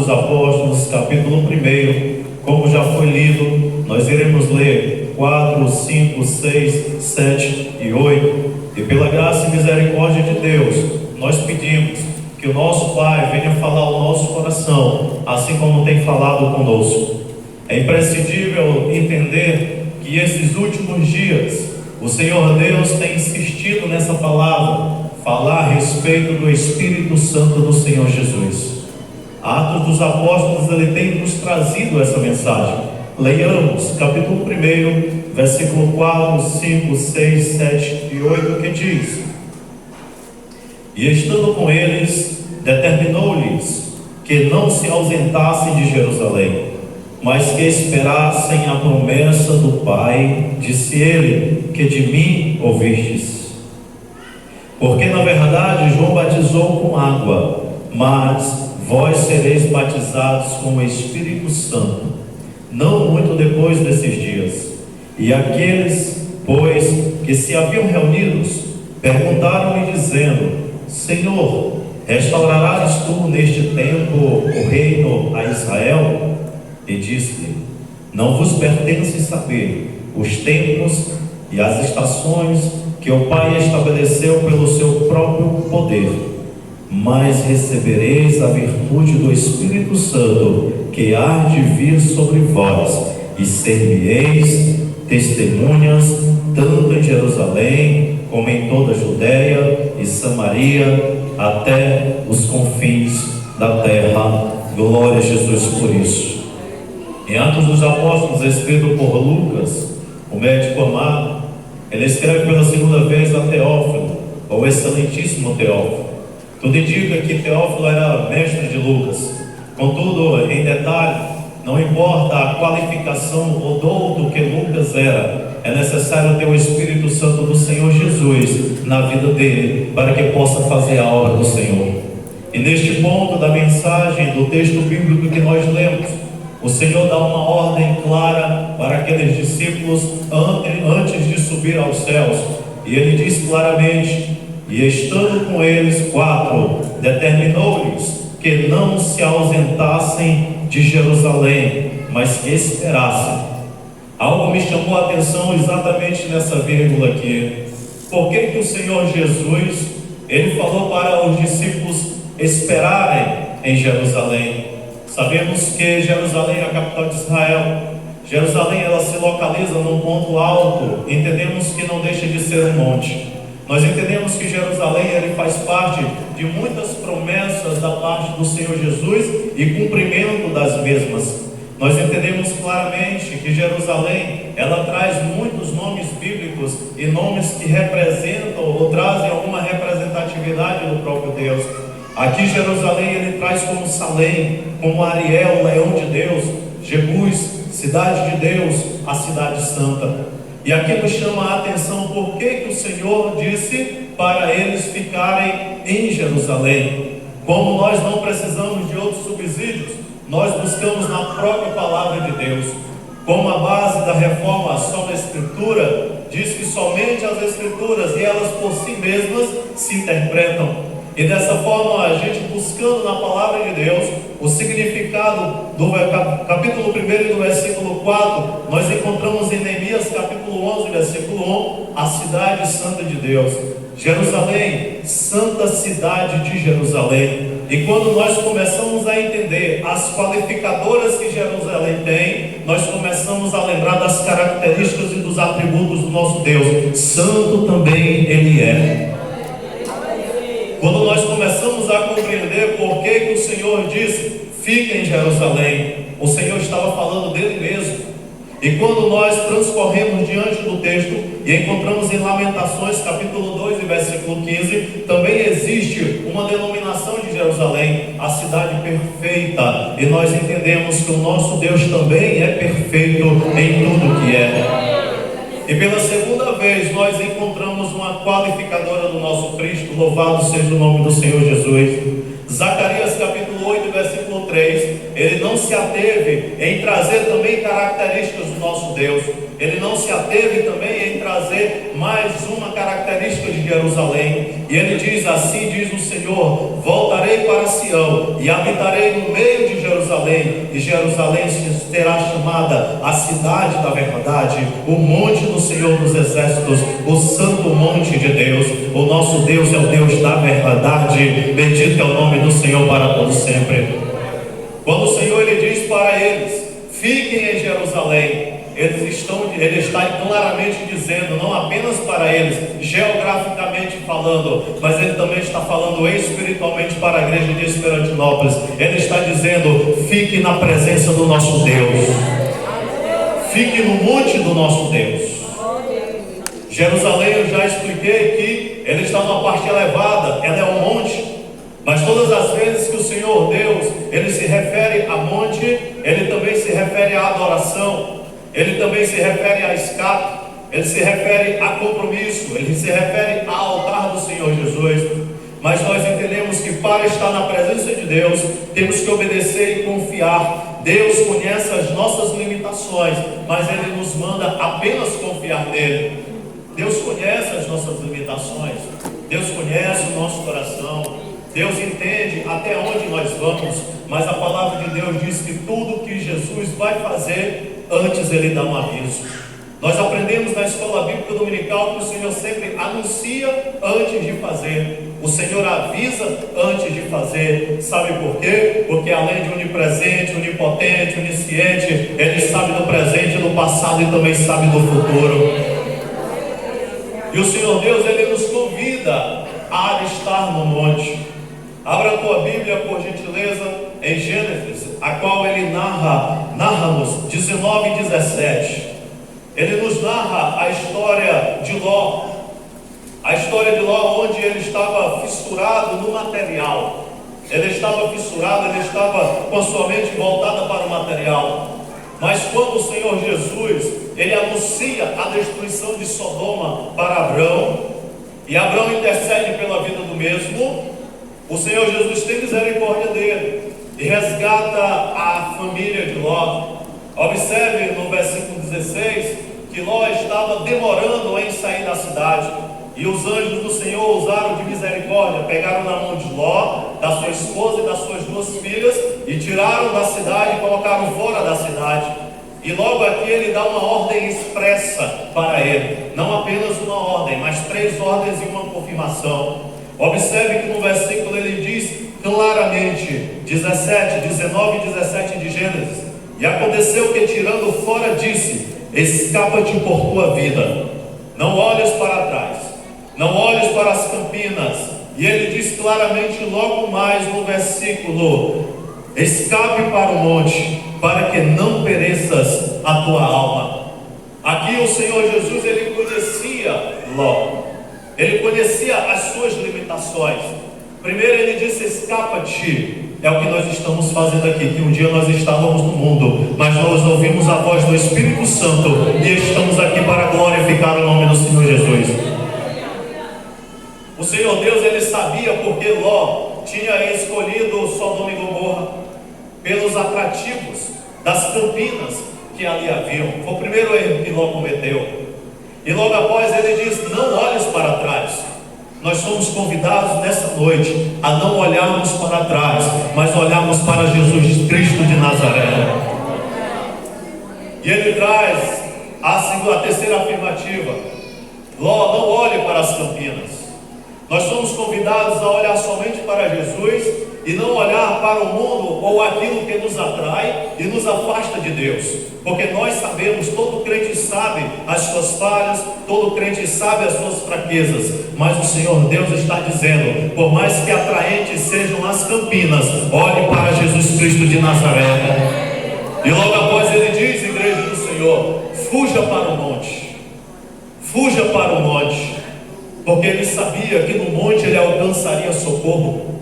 dos Apóstolos, capítulo 1, como já foi lido, nós iremos ler 4, 5, 6, 7 e 8. E pela graça e misericórdia de Deus, nós pedimos que o nosso Pai venha falar ao nosso coração, assim como tem falado conosco. É imprescindível entender que esses últimos dias, o Senhor Deus tem insistido nessa palavra, falar a respeito do Espírito Santo do Senhor Jesus. Atos dos Apóstolos, ele tem nos trazido essa mensagem. Leiamos capítulo 1, versículo 4, 5, 6, 7 e 8, que diz: E estando com eles, determinou-lhes que não se ausentassem de Jerusalém, mas que esperassem a promessa do Pai. Disse ele: que de mim ouvistes. Porque na verdade João batizou com água, mas vós sereis batizados com o Espírito Santo, não muito depois desses dias. E aqueles, pois, que se haviam reunidos, perguntaram-lhe dizendo: Senhor, restaurarás tu neste tempo o reino a Israel? E disse-lhe: Não vos pertence saber os tempos e as estações que o Pai estabeleceu pelo seu próprio poder, mas recebereis a virtude do Espírito Santo, que há de vir sobre vós, e ser-me-eis testemunhas, tanto em Jerusalém, como em toda a Judéia e Samaria, até os confins da terra. Glória a Jesus por isso. Em Atos dos Apóstolos, escrito por Lucas, o médico amado, ele escreve pela segunda vez a Teófilo, o excelentíssimo Teófilo. Tudo indica que Teófilo era mestre de Lucas. Contudo, em detalhe, não importa a qualificação ou douto que Lucas era, é necessário ter o Espírito Santo do Senhor Jesus na vida dele, para que possa fazer a obra do Senhor. E neste ponto da mensagem do texto bíblico que nós lemos, o Senhor dá uma ordem clara para aqueles discípulos antes de subir aos céus. E ele diz claramente: e estando com eles, 4, determinou-lhes que não se ausentassem de Jerusalém, mas que esperassem. Algo me chamou a atenção exatamente nessa vírgula aqui. Por que o Senhor Jesus, ele falou para os discípulos esperarem em Jerusalém? Sabemos que Jerusalém é a capital de Israel. Jerusalém, ela se localiza num ponto alto. Entendemos que não deixa de ser um monte. Nós entendemos que Jerusalém, ele faz parte de muitas promessas da parte do Senhor Jesus e cumprimento das mesmas. Nós entendemos claramente que Jerusalém, ela traz muitos nomes bíblicos e nomes que representam ou trazem alguma representatividade do próprio Deus. Aqui Jerusalém, ele traz como Salém, como Ariel, leão de Deus, Jebus, cidade de Deus, a cidade santa. E aqui nos chama a atenção por que o Senhor disse para eles ficarem em Jerusalém. Como nós não precisamos de outros subsídios, nós buscamos na própria palavra de Deus. Como a base da reforma só na Escritura, diz que somente as Escrituras e elas por si mesmas se interpretam. E dessa forma, a gente buscando na palavra de Deus o significado do capítulo 1 e do versículo 4, nós encontramos em Neemias capítulo 11, versículo 1, a cidade santa de Deus. Jerusalém, santa cidade de Jerusalém. E quando nós começamos a entender as qualificadoras que Jerusalém tem, nós começamos a lembrar das características e dos atributos do nosso Deus. Santo também Ele é. Quando nós começamos a compreender por que o Senhor disse: fica em Jerusalém, o Senhor estava falando dele mesmo. E quando nós transcorremos diante do texto e encontramos em Lamentações capítulo 2 e versículo 15, também existe uma denominação de Jerusalém, a cidade perfeita. E nós entendemos que o nosso Deus também é perfeito em tudo que é. E pela segunda vez nós encontramos uma qualificadora do nosso Cristo. Louvado seja o nome do Senhor Jesus. Zacarias capítulo 8, versículo 3, ele não se ateve em trazer também características do nosso Deus. Ele não se ateve também em trazer mais uma característica de Jerusalém. E ele diz: assim diz o Senhor, voltarei para Sião e habitarei no meio de Jerusalém. Jerusalém, e Jerusalém será chamada a cidade da verdade, o monte do Senhor dos exércitos, o santo monte de Deus. O nosso Deus é o Deus da verdade. Bendito é o nome do Senhor para todos sempre. Quando o Senhor ele diz para eles: fiquem em Jerusalém, ele está claramente dizendo, não apenas para eles, geograficamente falando, mas ele também está falando espiritualmente para a igreja de Esperantinópolis. Ele está dizendo: fique na presença do nosso Deus, fique no monte do nosso Deus. Jerusalém, eu já expliquei que ele está numa parte elevada, ela é um monte. Mas todas as vezes que o Senhor Deus, ele se refere a monte, ele também se refere à adoração, ele também se refere a escape, ele se refere a compromisso, ele se refere ao altar do Senhor Jesus. Mas nós entendemos que para estar na presença de Deus, temos que obedecer e confiar. Deus conhece as nossas limitações, mas ele nos manda apenas confiar nele. Deus conhece as nossas limitações, Deus conhece o nosso coração, Deus entende até onde nós vamos, mas a palavra de Deus diz que tudo que Jesus vai fazer, antes ele dá um aviso. Nós aprendemos na escola bíblica dominical que o Senhor sempre anuncia antes de fazer. O Senhor avisa antes de fazer. Sabe por quê? Porque além de onipresente, onipotente, onisciente, ele sabe do presente, do passado e também sabe do futuro. E o Senhor Deus, ele nos convida a estar no monte. Abra a tua Bíblia, por gentileza, em Gênesis, a qual ele narra-nos 19 e 17. Ele nos narra a história de Ló. A história de Ló, onde ele estava fissurado no material. Ele estava fissurado, ele estava com a sua mente voltada para o material. Mas quando o Senhor Jesus, ele anuncia a destruição de Sodoma para Abrão, e Abrão intercede pela vida do mesmo, o Senhor Jesus tem misericórdia dele e resgata a família de Ló. Observe no versículo 16 que Ló estava demorando em sair da cidade, e os anjos do Senhor usaram de misericórdia, pegaram na mão de Ló, da sua esposa e das suas duas filhas, e tiraram da cidade e colocaram fora da cidade. E logo aqui ele dá uma ordem expressa para ele, não apenas uma ordem, mas 3 ordens e uma confirmação. Observe que no versículo ele diz claramente, 19 e 17 de Gênesis: e aconteceu que, tirando fora, disse: escapa-te por tua vida, não olhes para trás, não olhes para as campinas. E ele diz claramente logo mais no versículo: escape para o monte, para que não pereças a tua alma. Aqui o Senhor Jesus, ele conhecia Ló, ele conhecia as suas limitações. Primeiro ele disse: escapa-te. É o que nós estamos fazendo aqui, que um dia nós estávamos no mundo, mas nós ouvimos a voz do Espírito Santo e estamos aqui para glorificar o nome do Senhor Jesus. O Senhor Deus, ele sabia porque Ló tinha escolhido Sodoma e Gomorra, pelos atrativos das campinas que ali haviam. Foi o primeiro erro que Ló cometeu. E logo após ele diz: não olhes para trás. Nós somos convidados nessa noite a não olharmos para trás, mas olharmos para Jesus Cristo de Nazaré. E ele traz a terceira afirmativa: Ló, não olhe para as campinas. Nós somos convidados a olhar somente para Jesus e não olhar para o mundo ou aquilo que nos atrai e nos afasta de Deus, porque nós sabemos, todo crente sabe as suas falhas, todo crente sabe as suas fraquezas, mas o Senhor Deus está dizendo: por mais que atraentes sejam as campinas, olhe para Jesus Cristo de Nazaré. E logo após ele diz, igreja do Senhor: fuja para o monte, fuja para o monte, porque ele sabia que no monte ele alcançaria socorro.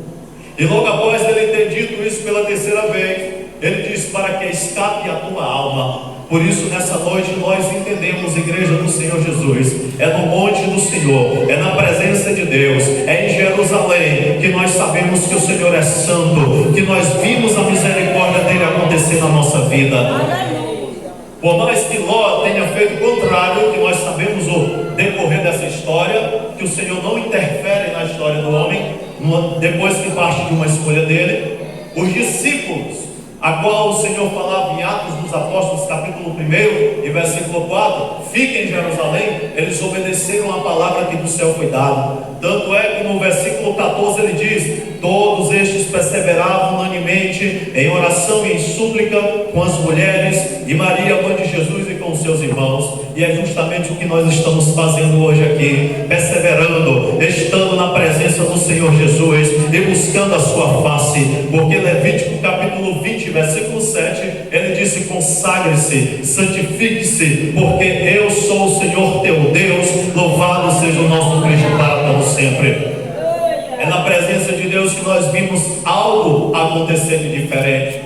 E logo após ele ter dito isso pela terceira vez, ele diz: para que escape a tua alma. Por isso nessa noite nós entendemos, igreja do Senhor Jesus, é no monte do Senhor, é na presença de Deus, é em Jerusalém que nós sabemos que o Senhor é santo, que nós vimos a misericórdia dele acontecer na nossa vida. Por mais que Ló tenha feito o contrário, que nós sabemos o decorrer dessa história, que o Senhor não interfere na história do homem, depois que parte de uma escolha dele, os discípulos, a qual o Senhor falava em Atos dos Apóstolos, capítulo 1 e versículo 4, fiquem em Jerusalém, eles obedeceram a palavra que do céu foi dada. Tanto é que no versículo 14 ele diz: todos estes perseveravam unanimemente em oração e em súplica com as mulheres e Maria, mãe de Jesus, e com os seus irmãos. E é justamente o que nós estamos fazendo hoje aqui, perseverando, estando na presença do Senhor Jesus e buscando a sua face, porque Levítico capítulo 20 versículo 7, ele disse: consagre-se, santifique-se, porque eu sou o Senhor teu Deus, louvado seja o nosso Cristo para todo sempre. É na presença de Deus que nós vimos algo acontecer de diferente.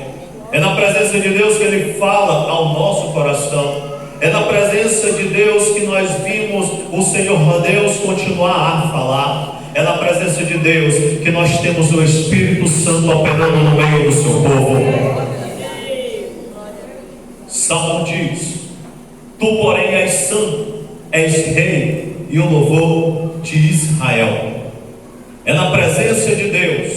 É na presença de Deus que Ele fala ao nosso coração. É na presença de Deus que nós vimos o Senhor Deus continuar a falar. É na presença de Deus que nós temos o Espírito Santo operando no meio do seu povo. Salmo diz: tu, porém, és santo, és rei, e o louvor de Israel. É na presença de Deus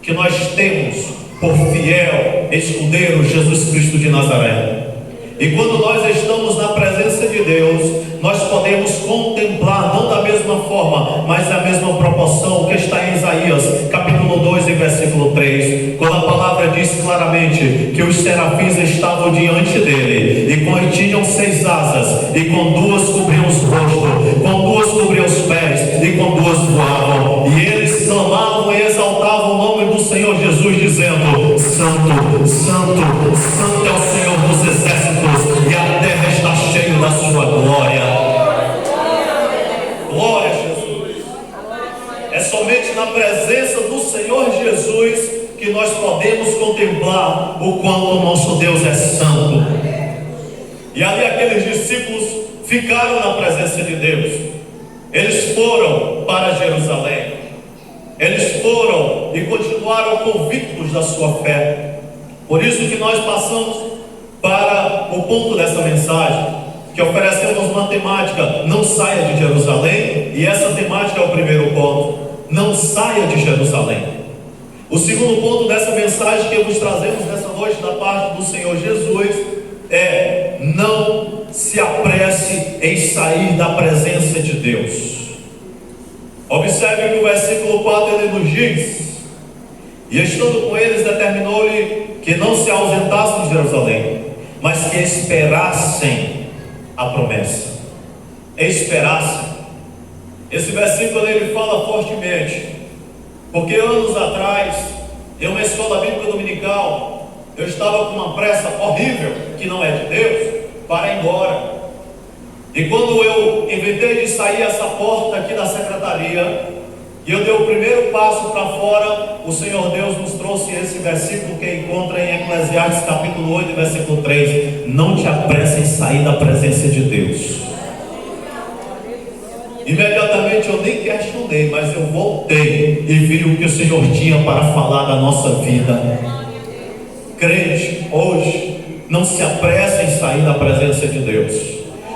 que nós temos por fiel escudeiro Jesus Cristo de Nazaré. E quando nós estamos na presença de Deus, nós podemos contemplar, não da mesma forma, mas da mesma proporção, que está em Isaías, capítulo 2 e versículo 3, quando a palavra diz claramente que os serafins estavam diante dele, e tinham 6 asas, e com 2 cobriam os rostos, com 2 cobriam os pés, e com 2 voavam, e eles clamavam e exaltavam o nome do Senhor Jesus, dizendo: Santo, Santo, Santo é o Senhor dos exércitos, e a terra está cheia da sua glória. Glória a Jesus. É somente na presença do Senhor Jesus que nós podemos contemplar o quanto o nosso Deus é santo. E ali aqueles discípulos ficaram na presença de Deus. Eles foram para Jerusalém. Eles foram e continuaram convictos da sua fé. Por isso que nós passamos para o ponto dessa mensagem, que oferecemos uma temática: não saia de Jerusalém. E essa temática é o primeiro ponto: não saia de Jerusalém. O segundo ponto dessa mensagem que vos trazemos nessa noite da parte do Senhor Jesus é: não se apresse em sair da presença de Deus. Observe que o versículo 4 ele nos diz: e estando com eles, determinou-lhe que não se ausentassem de Jerusalém, mas que esperassem a promessa. Esperassem. Esse versículo ele fala fortemente, porque anos atrás, em uma escola bíblica dominical, eu estava com uma pressa horrível, que não é de Deus, para ir embora. E quando eu inventei de sair essa porta aqui da secretaria, e eu dei o primeiro passo para fora, o Senhor Deus nos trouxe esse versículo que encontra em Eclesiastes capítulo 8, versículo 3: não te apresse em sair da presença de Deus. Imediatamente eu nem questionei, mas eu voltei e vi o que o Senhor tinha para falar da nossa vida. Crente, hoje, não se apresse em sair da presença de Deus,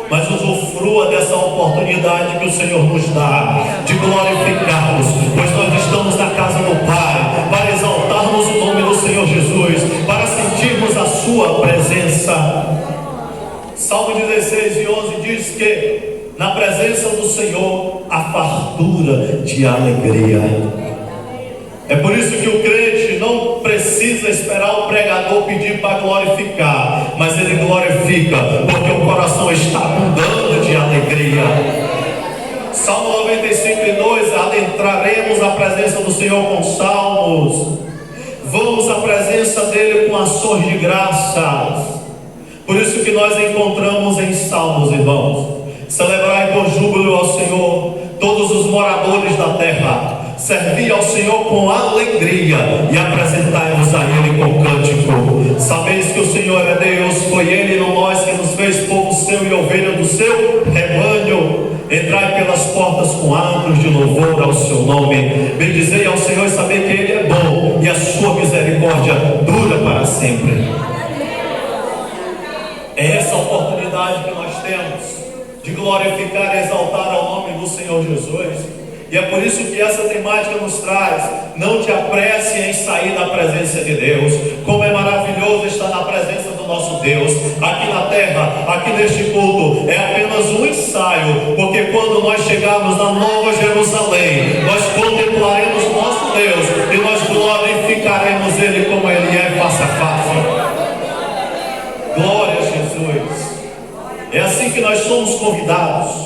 mas usufrua dessa oportunidade que o Senhor nos dá de glorificarmos, pois nós estamos na casa do Pai, para exaltarmos o nome do Senhor Jesus, para sentirmos a sua presença. Salmo 16 e 11 diz que na presença do Senhor há fartura de alegria. É por isso que o crente não precisa esperar o pregador pedir para glorificar, mas ele glorifica porque o coração está abundando de alegria. Salmo 95 e 2: adentraremos a presença do Senhor com salmos, vamos à presença dele com ações de graças. Por isso que nós encontramos em salmos, irmãos: celebrai com júbilo ao Senhor todos os moradores da terra, servi ao Senhor com alegria e apresentai-vos a Ele com cântico. Sabeis que o Senhor é Deus, foi Ele, não nós, que nos fez povo seu e ovelha do seu rebanho. Entrai pelas portas com atos de louvor ao seu nome. Bendizei ao Senhor e sabei que Ele é bom e a sua misericórdia dura para sempre. É essa oportunidade que nós temos de glorificar e exaltar ao nome do Senhor Jesus. E é por isso que essa temática nos traz: não te apresse em sair da presença de Deus. Como é maravilhoso estar na presença do nosso Deus, aqui na terra, aqui neste culto. É apenas um ensaio, porque quando nós chegarmos na Nova Jerusalém, nós contemplaremos o nosso Deus e nós glorificaremos Ele como Ele é, face a face. Glória a Jesus. É assim que nós somos convidados.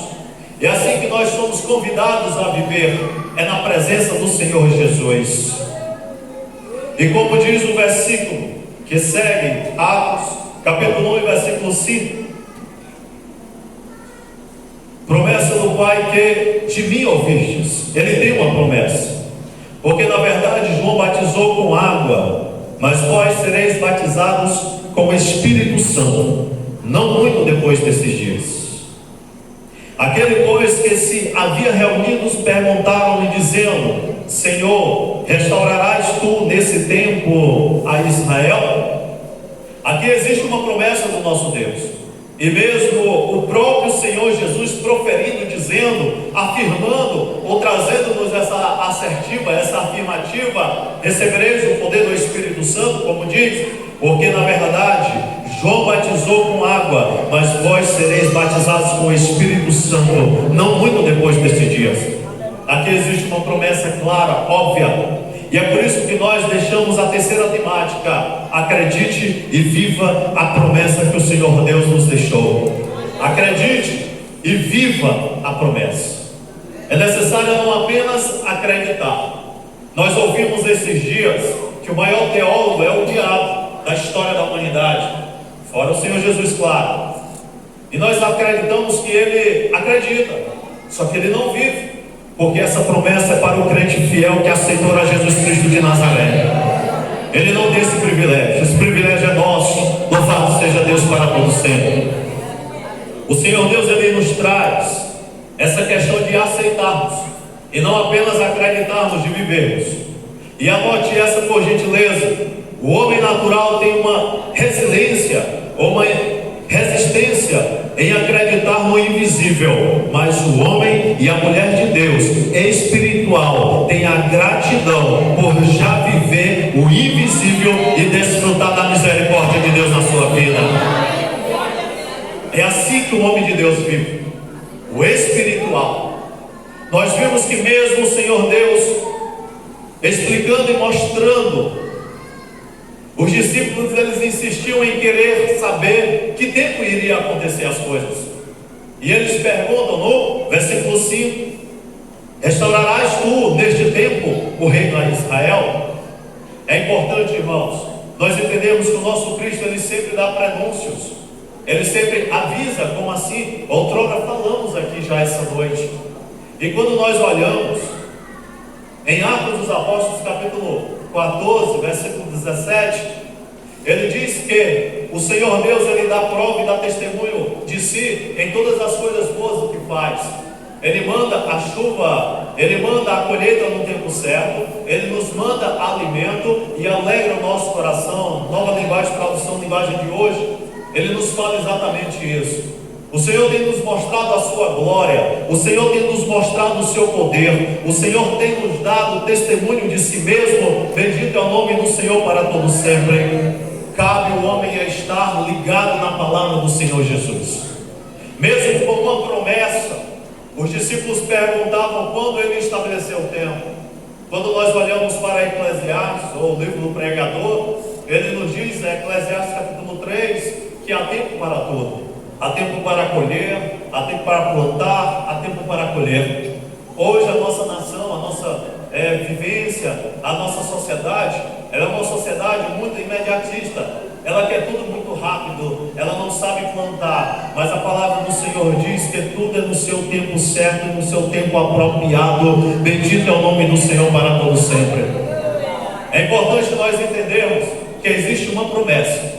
É assim que nós somos convidados a viver, é na presença do Senhor Jesus. E como diz o versículo que segue, Atos, capítulo 1, versículo 5, promessa do Pai que de mim ouvistes. Ele tem uma promessa, porque na verdade João batizou com água, mas vós sereis batizados com o Espírito Santo, não muito depois desses dias. Aquele, pois, que se havia reunidos, perguntaram-lhe, dizendo: Senhor, restaurarás tu nesse tempo a Israel? Aqui existe uma promessa do nosso Deus, e mesmo o próprio Senhor Jesus proferindo, dizendo, afirmando, ou trazendo-nos essa assertiva, essa afirmativa: recebereis o poder do Espírito Santo, como diz, porque na verdade João batizou com água, mas vós sereis batizados com o Espírito Santo, não muito depois destes dias. Aqui existe uma promessa clara, óbvia, e é por isso que nós deixamos a terceira temática: acredite e viva a promessa que o Senhor Deus nos deixou. Acredite e viva a promessa. É necessário não apenas acreditar. Nós ouvimos esses dias que o maior teólogo é o diabo da história da humanidade, fora o Senhor Jesus, claro. E nós acreditamos que ele acredita, só que ele não vive, porque essa promessa é para o crente fiel que aceitou a Jesus Cristo de Nazaré. Ele não tem esse privilégio é nosso. Louvado seja Deus para todo sempre. O Senhor Deus, ele nos traz essa questão de aceitarmos e não apenas acreditarmos, de vivermos. E anote essa por gentileza: o homem natural tem uma resiliência, ou uma resistência em acreditar no invisível, mas o homem e a mulher de Deus espiritual tem a gratidão por já viver o invisível e desfrutar da misericórdia de Deus na sua vida. É assim que o homem de Deus vive, o espiritual. Nós vimos que mesmo o Senhor Deus explicando e mostrando, os discípulos, eles insistiam em querer saber que tempo iria acontecer as coisas. E eles perguntam no versículo 5: restaurarás tu neste tempo o reino a Israel? É importante, irmãos, nós entendemos que o nosso Cristo, ele sempre dá prenúncios, ele sempre avisa, como assim outrora falamos aqui já essa noite. E quando nós olhamos em Atos dos Apóstolos, capítulo 14, versículo 17, ele diz que o Senhor Deus, ele dá prova e dá testemunho de si em todas as coisas boas que faz. Ele manda a chuva, ele manda a colheita no tempo certo, ele nos manda alimento e alegra o nosso coração. Nova linguagem, tradução, linguagem de hoje, ele nos fala exatamente isso. O Senhor tem nos mostrado a sua glória, o Senhor tem nos mostrado o seu poder, o Senhor tem nos dado testemunho de si mesmo. Bendito é o nome do Senhor para todo sempre. Cabe o homem a estar ligado na palavra do Senhor Jesus. Mesmo com uma promessa, os discípulos perguntavam quando ele estabeleceu o tempo. Quando nós olhamos para Eclesiastes, ou o livro do pregador, ele nos diz, Eclesiastes capítulo 3, que há tempo para tudo. Há tempo para colher, há tempo para plantar, há tempo para colher. Hoje a nossa nação, a nossa vivência, a nossa sociedade, ela é uma sociedade muito imediatista. Ela quer tudo muito rápido, ela não sabe plantar. Mas a palavra do Senhor diz que tudo é no seu tempo certo e no seu tempo apropriado. Bendito é o nome do Senhor para todo sempre. É importante nós entendermos que existe uma promessa.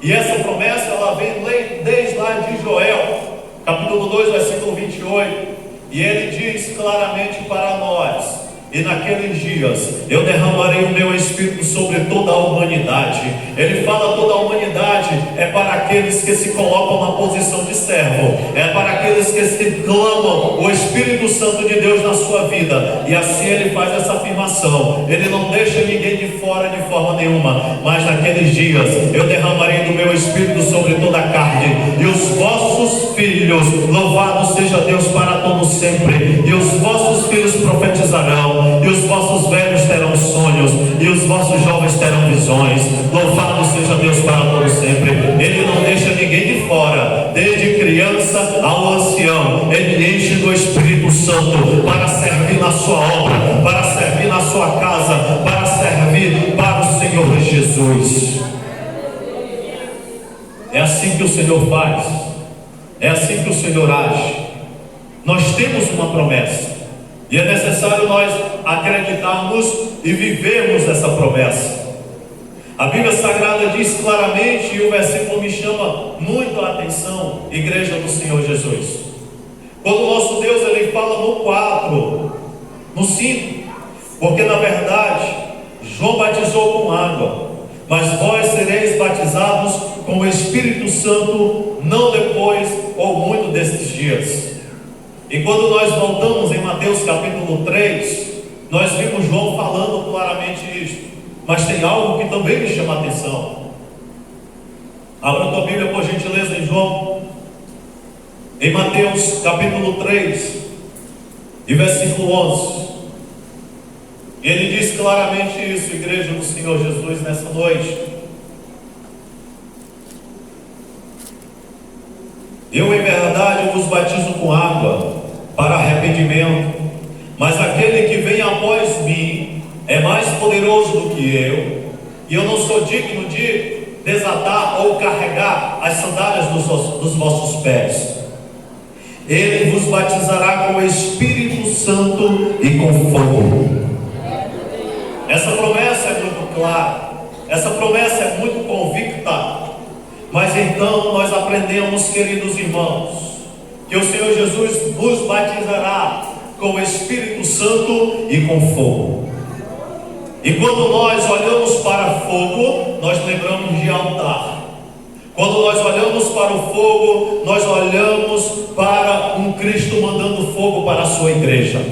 E essa promessa, ela vem desde lá de Joel, capítulo 2, versículo 28. E ele diz claramente para nós E naqueles dias eu derramarei o meu Espírito sobre toda a humanidade. Ele fala toda a humanidade, é para aqueles que se colocam na posição de servo, é para aqueles que se clamam o Espírito Santo de Deus na sua vida. E assim ele faz essa afirmação, ele não deixa ninguém de fora de forma nenhuma. Mas naqueles dias eu derramarei do meu Espírito sobre toda a carne, e os vossos filhos, louvado seja Deus para todo sempre, e os vossos filhos profetizarão, e os vossos velhos terão sonhos, e os vossos jovens terão visões. Louvado seja Deus para todo sempre. Ele não deixa ninguém de fora, desde criança ao ancião. Ele enche do Espírito Santo para servir na sua obra, para servir na sua casa, para servir para o Senhor Jesus. É assim que o Senhor faz, é assim que o Senhor age. Nós temos uma promessa, e é necessário nós acreditarmos e vivermos essa promessa. A Bíblia Sagrada diz claramente, e o versículo me chama muito a atenção, igreja do Senhor Jesus. Quando o nosso Deus ele fala no 4, no 5, porque na verdade João batizou com água, mas vós sereis batizados com o Espírito Santo não depois ou muito destes dias. E quando nós voltamos em Mateus capítulo 3, nós vimos João falando claramente isso. Mas tem algo que também me chama a atenção. Abra a tua Bíblia por gentileza em João, em Mateus capítulo 3 e versículo 11. Ele diz claramente isso, igreja do Senhor Jesus, nessa noite. Eu em verdade vos batizo com água para arrependimento, mas aquele que vem após mim é mais poderoso do que eu, e eu não sou digno de desatar ou carregar as sandálias dos vossos pés. Ele vos batizará com o Espírito Santo e com fogo. Essa promessa é muito clara, essa promessa é muito convicta. Mas então nós aprendemos, queridos irmãos, que o Senhor Jesus nos batizará com o Espírito Santo e com fogo. E quando nós olhamos para fogo, nós lembramos de altar. Quando nós olhamos para o fogo, nós olhamos para um Cristo mandando fogo para a sua igreja.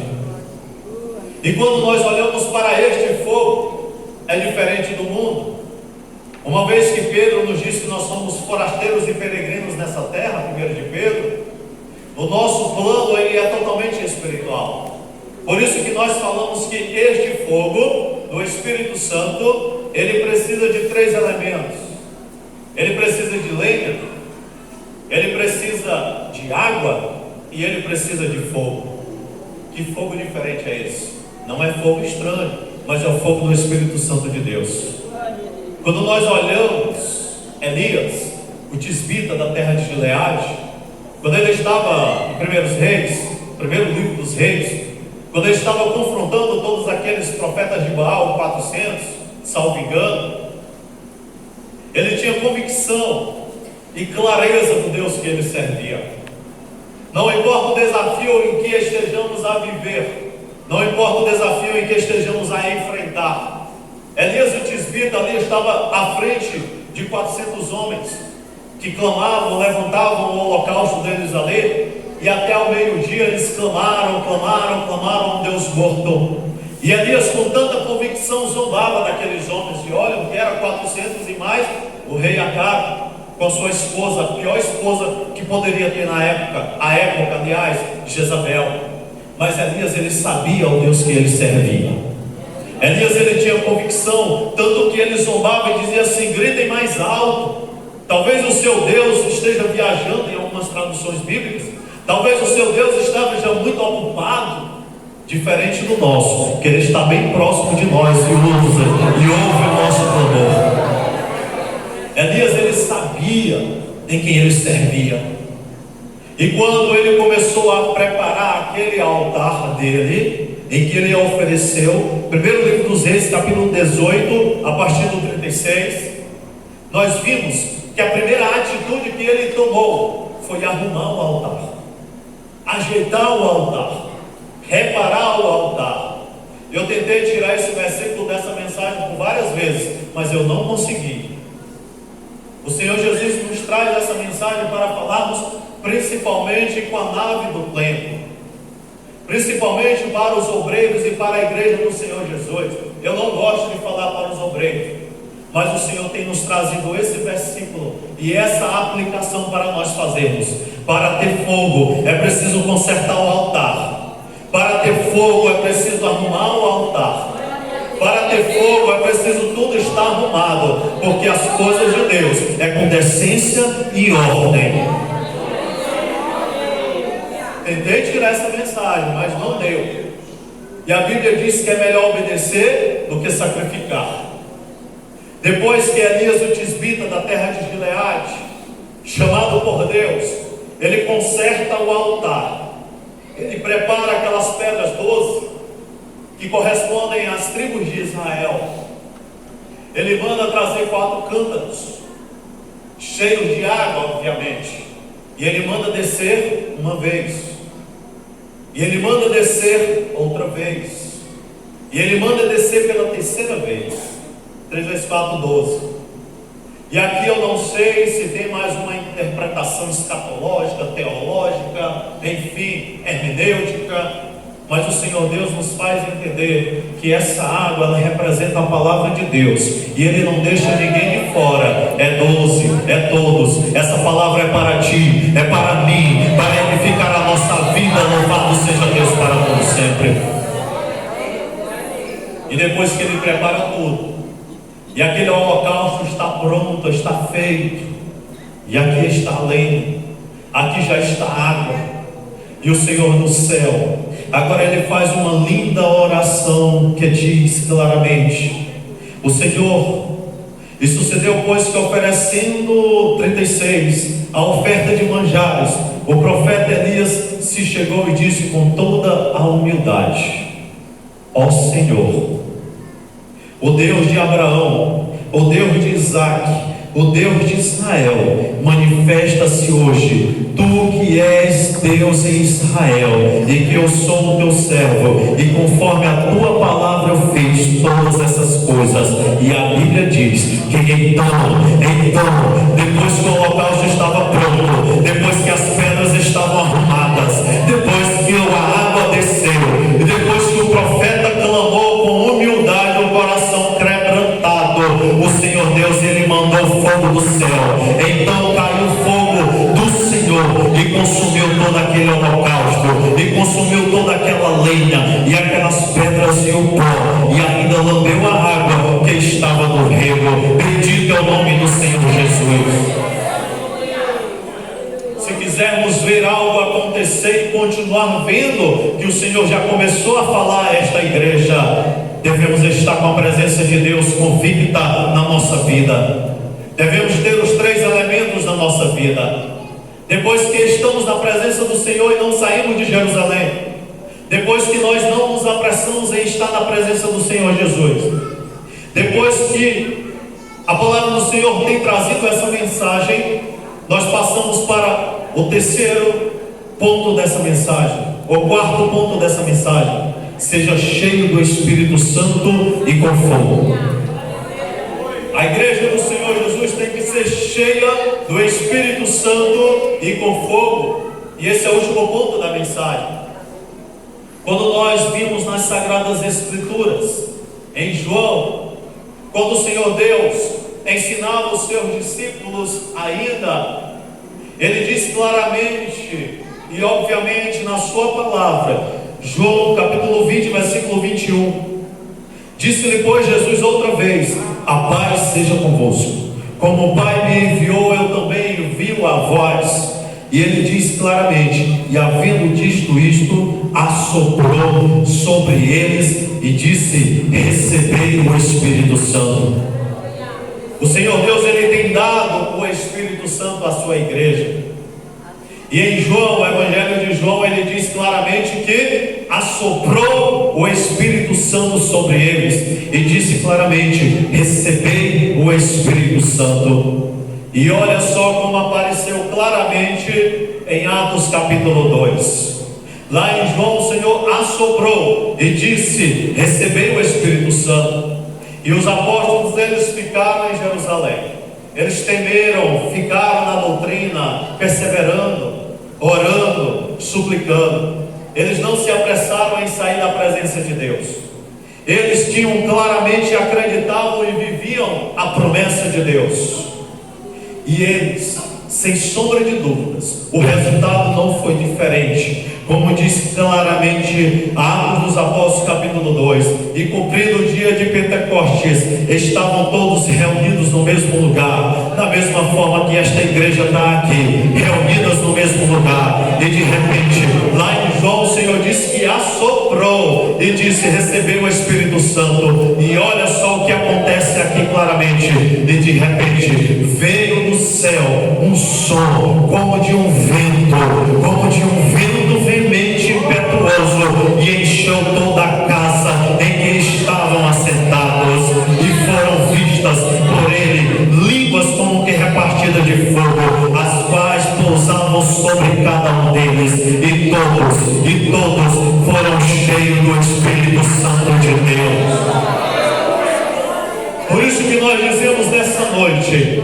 E quando nós olhamos para este fogo, é diferente do mundo. Uma vez que Pedro nos disse que nós somos forasteiros e peregrinos nessa terra, 1 de Pedro, o nosso plano ele é totalmente espiritual. Por isso que nós falamos que este fogo do Espírito Santo, ele precisa de 3 elementos. Ele precisa de lenha, ele precisa de água e ele precisa de fogo. Que fogo diferente é esse? Não é fogo estranho, mas é o fogo do Espírito Santo de Deus. Quando nós olhamos Elias, o tisbita da terra de Gileade, quando ele estava em primeiro livro dos Reis, quando ele estava confrontando todos aqueles profetas de Baal, 400, salvo engano, ele tinha convicção e clareza do Deus que ele servia. Não importa o desafio em que estejamos a viver, não importa o desafio em que estejamos a enfrentar, Elias o tisbita ali estava à frente de 400 homens que clamavam, levantavam o holocausto deles ali, e até ao meio-dia eles clamaram a um Deus morto. E Elias com tanta convicção zombava daqueles homens, e olha, que era 400 e mais, o rei Acabe, com sua esposa, a pior esposa que poderia ter na época, aliás, Jezabel. Mas Elias ele sabia o Deus que ele servia. Elias ele tinha convicção, tanto que ele zombava e dizia assim: gritem mais alto. Talvez o seu Deus esteja viajando em algumas traduções bíblicas, talvez o seu Deus esteja muito ocupado, diferente do nosso, que ele está bem próximo de nós e ouve o nosso clamor. Elias ele sabia em quem ele servia, e quando ele começou a preparar aquele altar dele, em que ele ofereceu, primeiro livro dos Reis, capítulo 18, a partir do 36, nós vimos que a primeira atitude que ele tomou foi arrumar o altar, ajeitar o altar, reparar o altar. Eu tentei tirar esse versículo dessa mensagem por várias vezes, mas eu não consegui. O Senhor Jesus nos traz essa mensagem para falarmos principalmente com a nave do templo, principalmente para os obreiros e para a igreja do Senhor Jesus. Eu não gosto de falar para os obreiros, mas o Senhor tem nos trazido esse versículo e essa aplicação para nós fazermos. Para ter fogo é preciso consertar o altar. Para ter fogo é preciso arrumar o altar. Para ter fogo é preciso tudo estar arrumado, porque as coisas de Deus é com decência e ordem. Tentei tirar essa mensagem, mas não deu. E a Bíblia diz que é melhor obedecer do que sacrificar. Depois que Elias, o tisbita da terra de Gileade, chamado por Deus, ele conserta o altar. Ele prepara aquelas pedras 12 que correspondem às tribos de Israel. Ele manda trazer 4 cântaros cheios de água, obviamente, e ele manda descer uma vez, e ele manda descer outra vez, e ele manda descer pela terceira vez. 3 vezes 4, 12. E aqui eu não sei se tem mais uma interpretação escatológica, teológica, enfim, hermenêutica, mas o Senhor Deus nos faz entender que essa água, ela representa a palavra de Deus, e Ele não deixa ninguém de fora. É 12, é todos. Essa palavra é para ti, é para mim, para edificar a nossa vida. Louvado seja Deus para todos sempre. E depois que Ele prepara tudo, e aquele holocausto está pronto, está feito, e aqui está a lenha, aqui já está a água, e o Senhor no céu, agora Ele faz uma linda oração que diz claramente: o Senhor, e sucedeu pois que oferecendo 36, a oferta de manjares, o profeta Elias se chegou e disse com toda a humildade: ó Senhor, o Deus de Abraão, o Deus de Isaac, o Deus de Israel, manifesta-se hoje, tu que és Deus em Israel, e que eu sou o teu servo, e conforme a tua palavra eu fiz todas essas coisas. E a Bíblia diz que então, depois que o holocausto estava pronto, depois que as pedras estavam arrumadas, depois que a água desceu, e depois que o profeta clamou com humildade, o coração quebrantado, o Senhor Deus, Ele mandou fogo do céu. Então caiu fogo do Senhor e consumiu todo aquele holocausto, e consumiu toda aquela lenha, e aquelas pedras e o pó, e ainda lambeu a água que estava no rego. Bendito é o nome do Senhor Jesus. Se quisermos ver algo acontecer e continuar vendo que o Senhor já começou a falar a esta igreja, devemos estar com a presença de Deus convicta na nossa vida. Devemos ter os 3 elementos na nossa vida. Depois que estamos na presença do Senhor e não saímos de Jerusalém, depois que nós não nos apressamos em estar na presença do Senhor Jesus, depois que a palavra do Senhor tem trazido essa mensagem, nós passamos para o terceiro ponto dessa mensagem, o 4º ponto dessa mensagem: seja cheio do Espírito Santo e com fogo. A igreja do Senhor Jesus tem que ser cheia do Espírito Santo e com fogo. E esse é o último ponto da mensagem. Quando nós vimos nas Sagradas Escrituras, em João, quando o Senhor Deus ensinava os seus discípulos ainda, Ele disse claramente e obviamente na sua palavra, João capítulo 20, versículo 21, disse-lhe pois Jesus outra vez: a paz seja convosco, como o Pai me enviou, eu também envio a vós. E ele diz claramente: e havendo dito isto, assoprou sobre eles e disse: recebei o Espírito Santo. O Senhor Deus, Ele tem dado o Espírito Santo à sua igreja. E em João, o Evangelho de João, ele diz claramente que assoprou o Espírito Santo sobre eles e disse claramente: recebei o Espírito Santo. E olha só como apareceu claramente em Atos capítulo 2. Lá em João, o Senhor assoprou e disse: recebei o Espírito Santo. E os apóstolos deles ficaram em Jerusalém. Eles temeram, ficaram na doutrina, perseverando, orando, suplicando. Eles não se apressaram em sair da presença de Deus. Eles tinham claramente, acreditavam e viviam a promessa de Deus. E eles, sem sombra de dúvidas, o resultado não foi diferente. Como diz claramente Atos dos Apóstolos capítulo 2, e cumprido o dia de Pentecostes, estavam todos reunidos no mesmo lugar, da mesma forma que esta igreja está aqui, reunidas no mesmo lugar. E de repente, lá em João, o Senhor disse que assoprou e disse: recebeu o Espírito Santo. E olha só o que acontece aqui claramente. E de repente veio do céu um som como de um vento, como de um vento veemente e impetuoso, e encheu toda a casa em que estavam assentados, e foram vistas por ele línguas como que repartidas de fogo, as quais pousavam sobre cada um deles, e todos foram cheios do Espírito Santo de Deus. Por isso que nós dizemos nessa noite: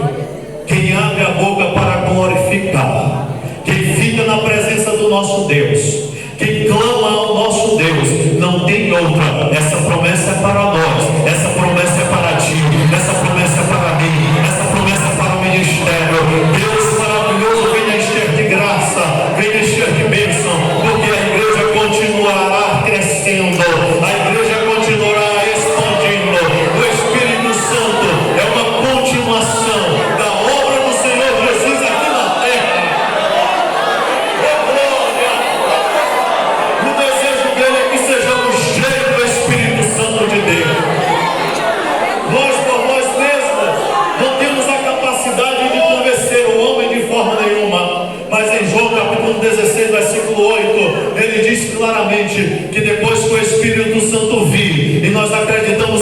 quem abre a boca para glorificar, quem fica na presença do nosso Deus, quem clama ao nosso Deus, não tem outra. Essa promessa é para nós, essa promessa é para ti, essa promessa é para mim, essa promessa é para o ministério. Deus maravilhoso, venha encher de graça, venha encher de bênção, porque a igreja continuará crescendo, a igreja continuará expandindo. O Espírito Santo é uma continuação da obra do Senhor Jesus aqui na terra. O desejo dele é que sejamos cheios do Espírito Santo de Deus. Nós por nós mesmos não temos a capacidade de convencer o homem de forma nenhuma, mas em João capítulo 16, versículo 8, ele diz claramente que depois que o Espírito Santo vir, e nós acreditamos